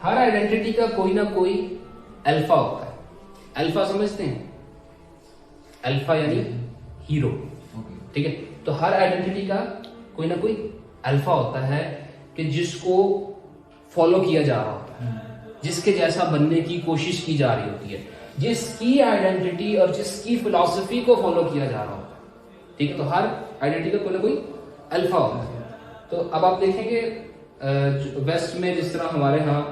ہر identity کا کوئی نہ کوئی الفا ہوتا ہے. الفا سمجھتے ہیں؟ الفا یعنی ہیرو. ٹھیک ہے. تو ہر آئیڈینٹی کا کوئی نہ کوئی الفا ہوتا ہے کہ جس کو فالو کیا جا رہا ہوتا ہے, جس کے جیسا بننے کی کوشش کی جا رہی ہوتی ہے, جس کی آئیڈینٹی اور جس کی فلسفی کو فالو کیا جا رہا ہوتا ہے. ٹھیک ہے. تو ہر آئیڈینٹی کا کوئی نہ کوئی الفا ہوتا ہے. تو اب آپ دیکھیں گے ویسٹ میں جس طرح ہمارے ہاں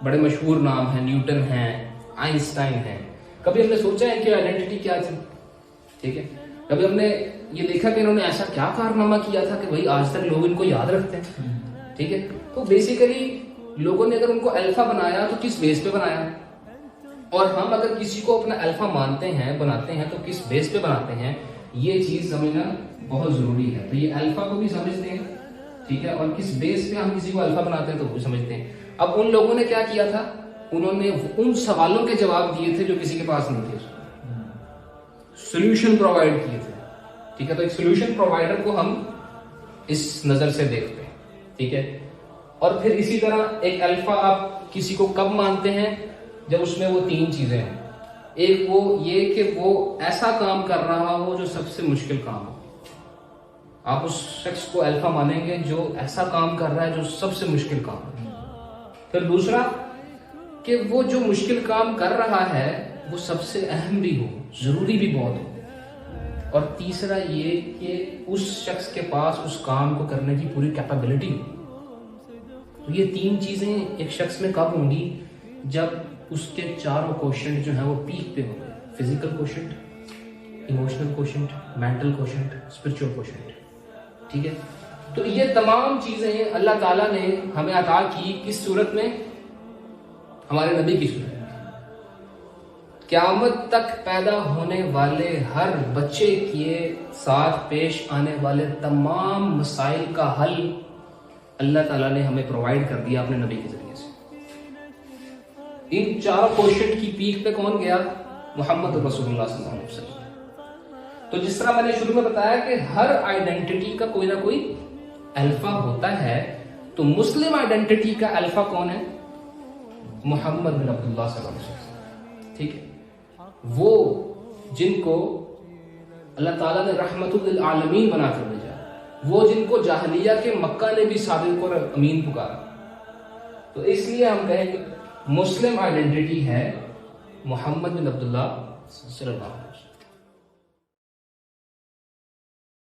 بڑے مشہور نام ہیں, نیوٹن ہیں, آئنسٹائن ہیں. کبھی ہم نے سوچا ہے کہ آئیڈینٹی کیا تھی؟ ٹھیک ہے. کبھی ہم نے یہ دیکھا کہ انہوں نے ایسا کیا کارنامہ کیا تھا کہ بھائی آج تک لوگ ان کو یاد رکھتے ہیں. ٹھیک ہے. تو بیسیکلی لوگوں نے اگر ان کو الفا بنایا تو کس بیس پہ بنایا, اور ہم اگر کسی کو اپنا الفا مانتے ہیں, بناتے ہیں, تو کس بیس پہ بناتے ہیں, یہ چیز سمجھنا بہت ضروری ہے. تو یہ الفا کو بھی سمجھتے ہیں. ٹھیک ہے. اور کس بیس پہ ہم کسی کو الفا بناتے ہیں تو وہ سمجھتے ہیں. اب ان لوگوں نے کیا کیا تھا, انہوں نے ان سوالوں کے جواب دیے تھے جو کسی کے پاس نہیں تھے, سولوشن پرووائڈ کیے تھے. ٹھیک ہے. تو ایک سولوشن پرووائڈر کو ہم اس نظر سے دیکھتے ہیں. ٹھیک ہے. اور پھر اسی طرح ایک الفا آپ کسی کو کب مانتے ہیں, جب اس میں وہ تین چیزیں ہیں. ایک وہ یہ کہ وہ ایسا کام کر رہا ہو جو سب سے مشکل کام ہو. آپ اس شخص کو الفا مانیں گے جو ایسا کام کر رہا ہے جو سب سے مشکل کام ہے. پھر دوسرا کہ وہ جو مشکل کام کر رہا ہے وہ سب سے اہم بھی ہو, ضروری بھی بہت ہو. اور تیسرا یہ کہ اس شخص کے پاس اس کام کو کرنے کی پوری کیپیبلٹی ہو. تو یہ تین چیزیں ایک شخص میں کب ہوں گی, جب اس کے چاروں کوشنٹ جو ہیں وہ پیک پہ ہوں گے. Physical quotient, emotional quotient, mental quotient, spiritual quotient. ٹھیک ہے. تو یہ تمام چیزیں اللہ تعالیٰ نے ہمیں عطا کی کس صورت میں, ہمارے نبی کی صورت میں. قیامت تک پیدا ہونے والے ہر بچے کے ساتھ پیش آنے والے تمام مسائل کا حل اللہ تعالیٰ نے ہمیں پرووائڈ کر دیا اپنے نبی کے ذریعے سے. ان چاروں کوشنٹ کی پیک پہ کون گیا؟ محمد رسول اللہ صلی اللہ علیہ وسلم. تو جس طرح میں نے شروع میں بتایا کہ ہر آئیڈینٹی کا کوئی نہ کوئی الفا ہوتا ہے, تو مسلم آئیڈینٹی کا الفا کون ہے؟ محمد بن عبداللہ صلی اللہ علیہ وسلم. ٹھیک ہے. وہ جن کو اللہ تعالیٰ نے رحمت للعالمین بنا کر بھیجا, وہ جن کو جاہلیہ کے مکہ نے بھی صادق اور امین پکارا. تو اس لیے ہم کہیں کہ مسلم آئیڈینٹی ہے محمد بن عبداللہ صلی اللہ علیہ وسلم.